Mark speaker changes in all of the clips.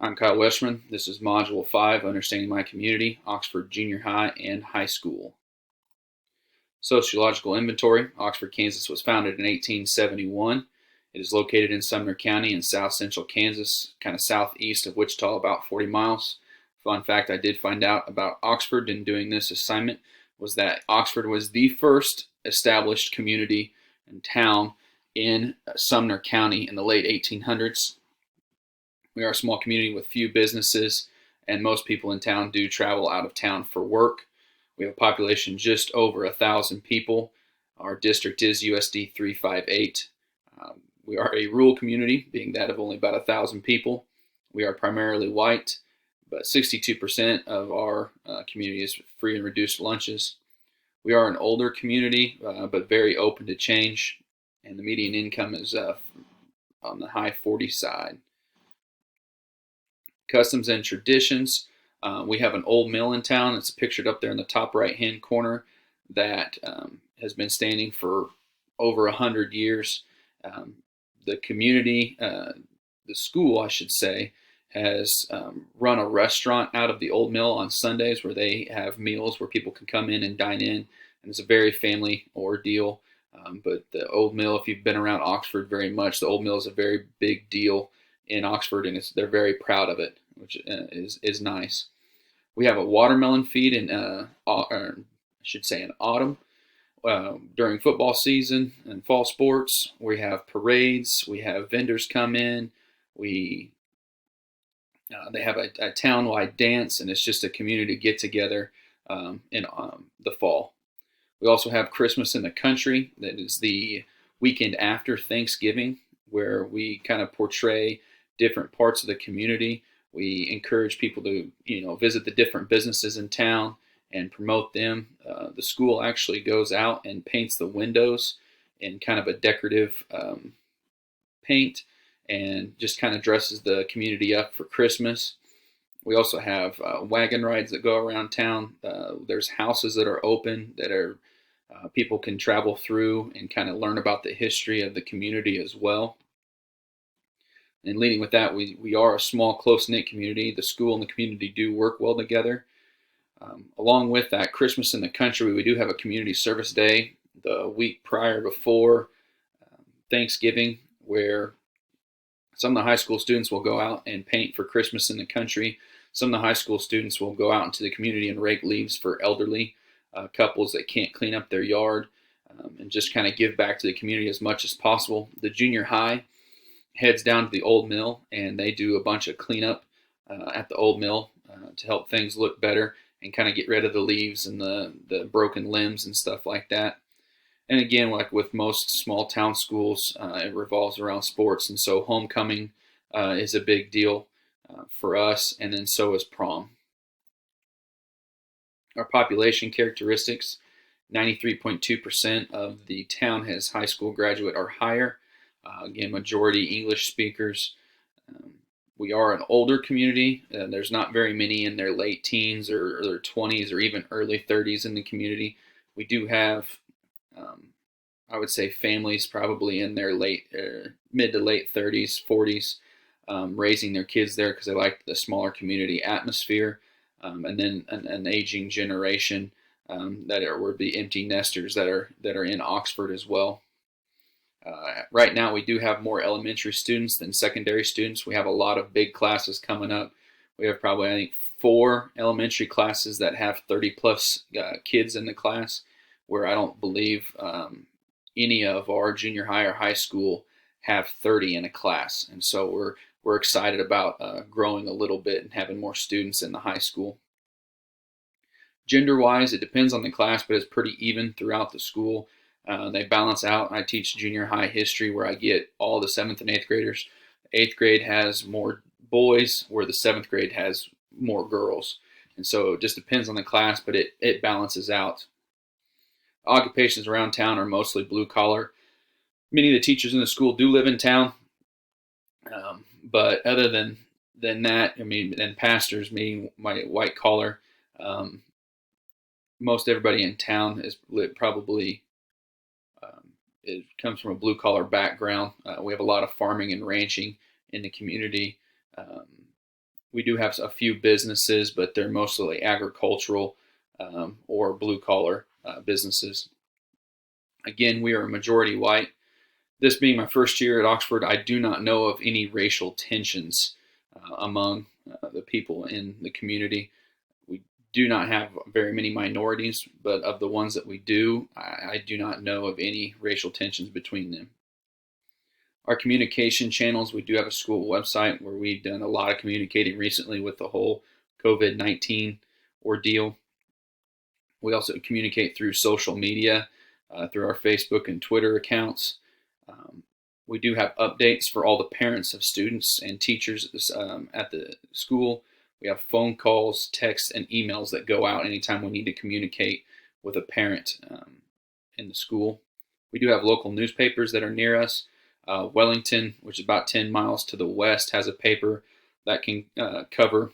Speaker 1: I'm Kyle Westman. This is Module 5, Understanding My Community, Oxford Junior High and High School. Sociological Inventory. Oxford, Kansas was founded in 1871. It is located in Sumner County in south central Kansas, kind of southeast of Wichita, about 40 miles. Fun fact I did find out about Oxford in doing this assignment was that Oxford was the first established community and town in Sumner County in the late 1800s. We are a small community with few businesses, and most people in town do travel out of town for work. We have a population just over 1,000 people. Our district is USD 358. We are a rural community, being that of only about 1,000 people. We are primarily white, but 62% of our community is free and reduced lunches. We are an older community, but very open to change, and the median income is on the high 40 side. Customs and traditions. We have an old mill in town. It's pictured up there in the top right-hand corner that has been standing for over 100 years. The community, the school, I should say, has run a restaurant out of the old mill on Sundays where they have meals where people can come in and dine in. And it's a very family ordeal. But the old mill, if you've been around Oxford very much, the old mill is a very big deal in Oxford, and they're very proud of it, which is nice. We have a watermelon feed in, I should say, in autumn during football season and fall sports. We have parades. We have vendors come in. They have a town-wide dance, and it's just a community get together in the fall. We also have Christmas in the Country. That is the weekend after Thanksgiving, where we kind of portray different parts of the community. We encourage people to, visit the different businesses in town and promote them. The school actually goes out and paints the windows in kind of a decorative paint and just kind of dresses the community up for Christmas. We also have wagon rides that go around town. There's houses that are open that are people can travel through and kind of learn about the history of the community as well. And leading with that, we are a small, close-knit community. The school and the community do work well together. Along with that, Christmas in the Country, we do have a community service day the week prior before Thanksgiving, where some of the high school students will go out and paint for Christmas in the Country. Some of the high school students will go out into the community and rake leaves for elderly couples that can't clean up their yard, and just kind of give back to the community as much as possible. The junior high heads down to the old mill, and they do a bunch of cleanup at the old mill to help things look better and kind of get rid of the leaves and the broken limbs and stuff like that. And again, like with most small town schools, it revolves around sports, and so homecoming is a big deal for us, and then so is prom. Our population characteristics: 93.2% of the town has high school graduate or higher. Again, majority English speakers. We are an older community. There's not very many in their late teens or their 20s or even early 30s in the community. We do have, I would say, families probably in their mid to late 30s, 40s, raising their kids there because they like the smaller community atmosphere. And then an aging generation would be empty nesters that are in Oxford as well. Right now, we do have more elementary students than secondary students. We have a lot of big classes coming up. We have probably, I think, 4 elementary classes that have 30 plus kids in the class, where I don't believe any of our junior high or high school have 30 in a class. And so we're excited about growing a little bit and having more students in the high school. Gender-wise, it depends on the class, but it's pretty even throughout the school. They balance out. I teach junior high history, where I get all the 7th and 8th graders. 8th grade has more boys, where the 7th grade has more girls. And so it just depends on the class, but it balances out. Occupations around town are mostly blue collar. Many of the teachers in the school do live in town, but other than that, and pastors, meaning my white collar, most everybody in town is probably it comes from a blue collar background. We have a lot of farming and ranching in the community. We do have a few businesses, but they're mostly agricultural or blue collar businesses. Again, we are a majority white. This being my first year at Oxford, I do not know of any racial tensions among the people in the community. We do not have very many minorities, but of the ones that we do, I do not know of any racial tensions between them. Our communication channels, we do have a school website where we've done a lot of communicating recently with the whole COVID-19 ordeal. We also communicate through social media, through our Facebook and Twitter accounts. Um, we do have updates for all the parents of students and teachers at the school. We have phone calls, texts, and emails that go out anytime we need to communicate with a parent in the school. We do have local newspapers that are near us. Wellington, which is about 10 miles to the west, has a paper that can cover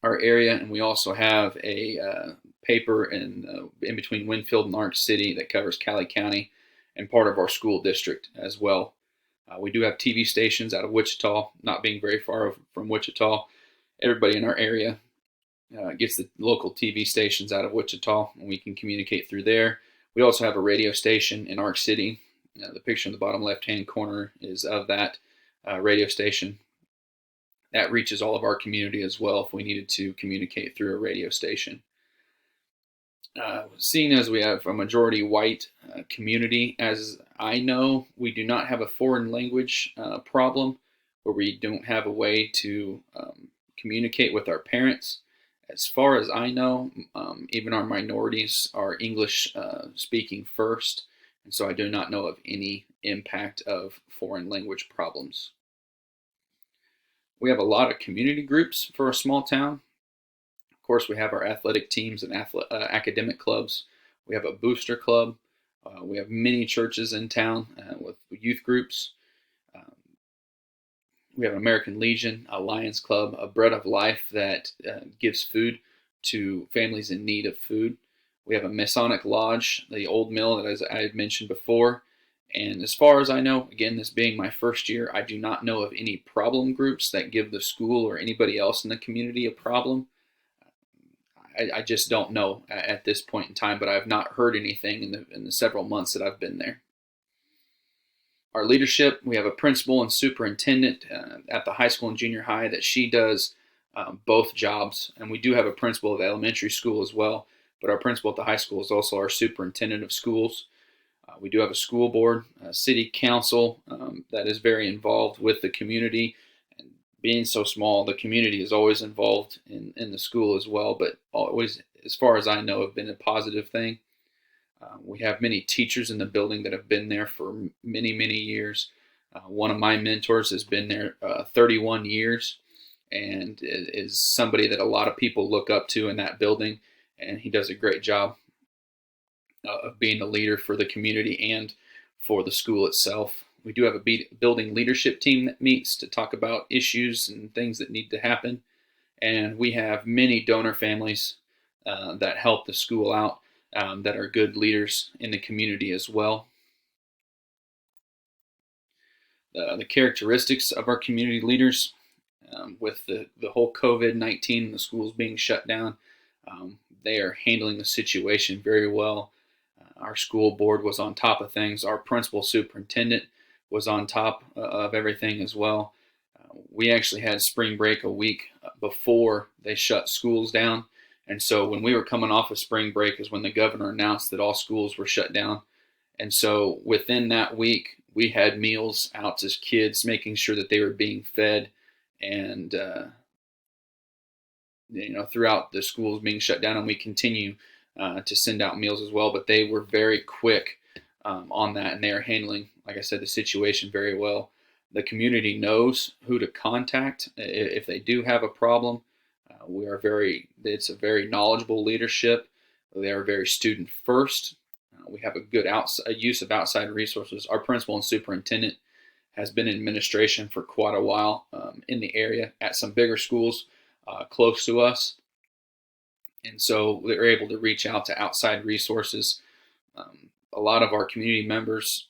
Speaker 1: our area, and we also have a paper in between Winfield and Arch City that covers Cali County and part of our school district as well. We do have TV stations out of Wichita, not being very far from Wichita. Everybody in our area gets the local TV stations out of Wichita, and we can communicate through there. We also have a radio station in Arch City. The picture in the bottom left-hand corner is of that radio station. That reaches all of our community as well if we needed to communicate through a radio station. Seeing as we have a majority white community, as I know, we do not have a foreign language problem where we don't have a way to communicate with our parents. As far as I know, even our minorities are English speaking first, and so I do not know of any impact of foreign language problems. We have a lot of community groups for a small town. Of course, we have our athletic teams and academic clubs. We have a booster club. We have many churches in town with youth groups. Um, we have American Legion, a Lions Club, a Bread of Life that gives food to families in need of food. We have a Masonic Lodge, the old mill that, as I had mentioned before. And as far as I know, again, this being my first year, I do not know of any problem groups that give the school or anybody else in the community a problem. I just don't know at this point in time, but I've not heard anything in the several months that I've been there. Our leadership, we have a principal and superintendent at the high school and junior high that she does both jobs. And we do have a principal of the elementary school as well, but our principal at the high school is also our superintendent of schools. We do have a school board, a city council that is very involved with the community. And being so small, the community is always involved in the school as well, but always, as far as I know, have been a positive thing. We have many teachers in the building that have been there for many, many years. One of my mentors has been there 31 years and is somebody that a lot of people look up to in that building, and he does a great job of being a leader for the community and for the school itself. We do have a building leadership team that meets to talk about issues and things that need to happen. And we have many donor families that help the school out that are good leaders in the community as well. The characteristics of our community leaders with the whole COVID-19 and the schools being shut down, they are handling the situation very well. Our school board was on top of things. Our principal superintendent was on top of everything as well. We actually had spring break a week before they shut schools down. And so when we were coming off of spring break is when the governor announced that all schools were shut down. And so within that week, we had meals out to kids, making sure that they were being fed, and throughout the schools being shut down, and we continue to send out meals as well. But they were very quick on that, and they are handling, like I said, the situation very well. The community knows who to contact if they do have a problem. It's a very knowledgeable leadership. They are very student first. We have a good use of outside resources. Our principal and superintendent has been in administration for quite a while in the area at some bigger schools close to us. And so they're able to reach out to outside resources. A lot of our community members,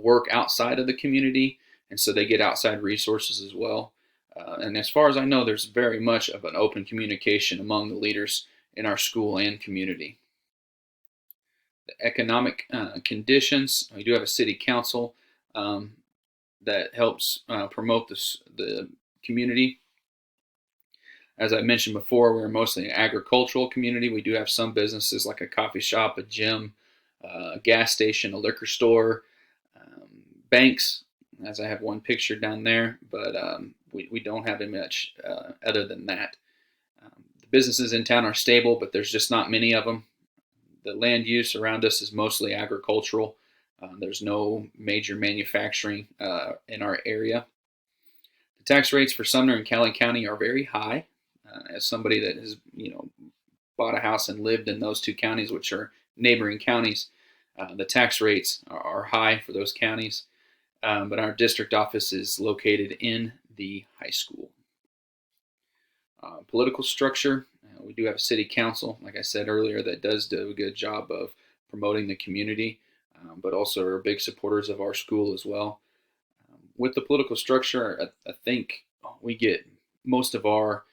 Speaker 1: work outside of the community, and so they get outside resources as well. And as far as I know, there's very much of an open communication among the leaders in our school and community. The economic conditions, we do have a city council um, that helps promote the community. As I mentioned before, we're mostly an agricultural community. We do have some businesses like a coffee shop, a gym, a gas station, a liquor store, banks, as I have one picture down there, but we don't have much other than that. The businesses in town are stable, but there's just not many of them. The land use around us is mostly agricultural. There's no major manufacturing in our area. The tax rates for Sumner and Cali County are very high. As somebody that has, bought a house and lived in those two counties, which are neighboring counties, the tax rates are high for those counties. But our district office is located in the high school. Political structure, we do have a city council, like I said earlier, that does do a good job of promoting the community, but also are big supporters of our school as well. With the political structure, I think we get most of our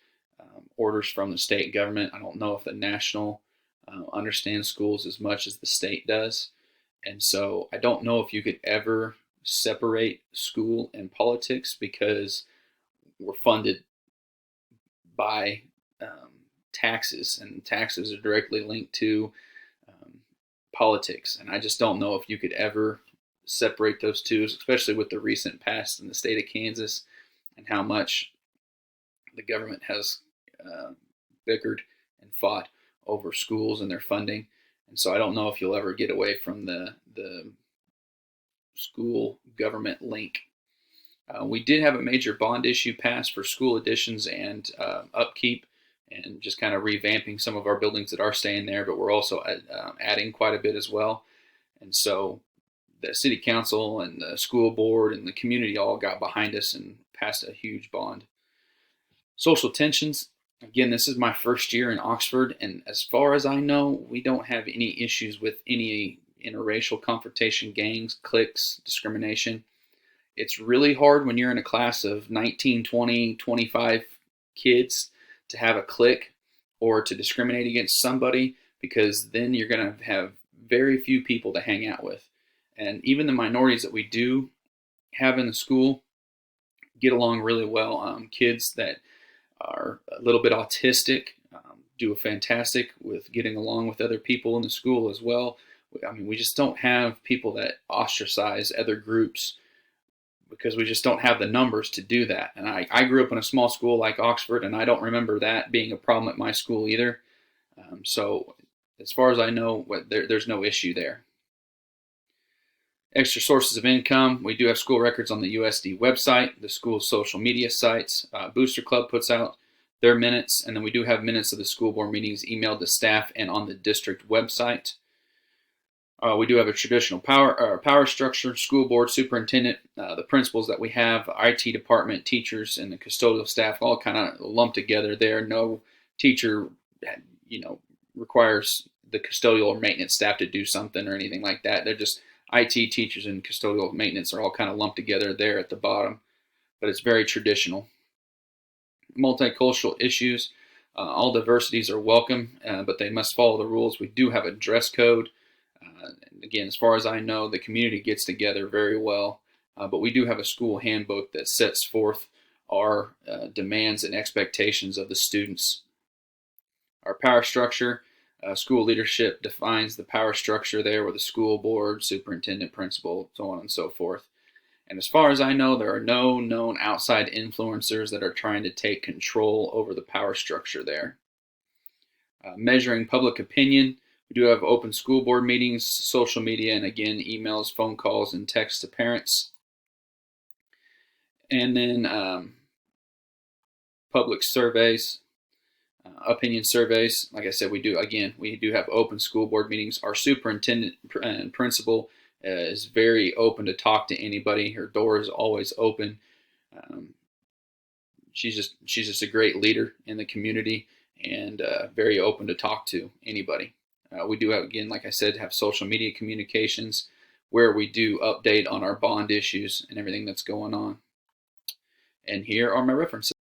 Speaker 1: orders from the state government. I don't know if the national understands schools as much as the state does. And so I don't know if you could ever separate school and politics, because we're funded by taxes, and taxes are directly linked to politics. And I just don't know if you could ever separate those two, especially with the recent past in the state of Kansas and how much the government has bickered and fought over schools and their funding. And so I don't know if you'll ever get away from the school government link. We did have a major bond issue passed for school additions and upkeep, and just kind of revamping some of our buildings that are staying there, but we're also adding quite a bit as well. And so the city council and the school board and the community all got behind us and passed a huge bond. Social tensions. Again, this is my first year in Oxford, and as far as I know, we don't have any issues with any interracial confrontation, gangs, cliques, discrimination. It's really hard when you're in a class of 19, 20, 25 kids to have a clique or to discriminate against somebody, because then you're going to have very few people to hang out with. And even the minorities that we do have in the school get along really well. Kids that are a little bit autistic do a fantastic with getting along with other people in the school as well. I mean, we just don't have people that ostracize other groups, because we just don't have the numbers to do that. And I grew up in a small school like Oxford, and I don't remember that being a problem at my school either. So as far as I know, there's no issue there. Extra sources of income. We do have school records on the USD website, the school's social media sites. Booster Club puts out their minutes, and then we do have minutes of the school board meetings emailed to staff and on the district website. We do have a traditional power structure: school board, superintendent, the principals that we have, IT department, teachers, and the custodial staff all kind of lumped together there. No teacher, requires the custodial or maintenance staff to do something or anything like that. They're just IT, teachers, and custodial maintenance are all kind of lumped together there at the bottom, but it's very traditional. Multicultural issues. All diversities are welcome, but they must follow the rules. We do have a dress code. Again, as far as I know, the community gets together very well, but we do have a school handbook that sets forth our demands and expectations of the students. Our power structure, school leadership defines the power structure there with the school board, superintendent, principal, so on and so forth. And as far as I know, there are no known outside influencers that are trying to take control over the power structure there. Measuring public opinion. We do have open school board meetings, social media, and again, emails, phone calls, and texts to parents. And then public surveys, opinion surveys. Like I said, we do have open school board meetings. Our superintendent and principal is very open to talk to anybody. Her door is always open. She's just a great leader in the community, and very open to talk to anybody. We do have, again, like I said, have social media communications where we do update on our bond issues and everything that's going on. And here are my references.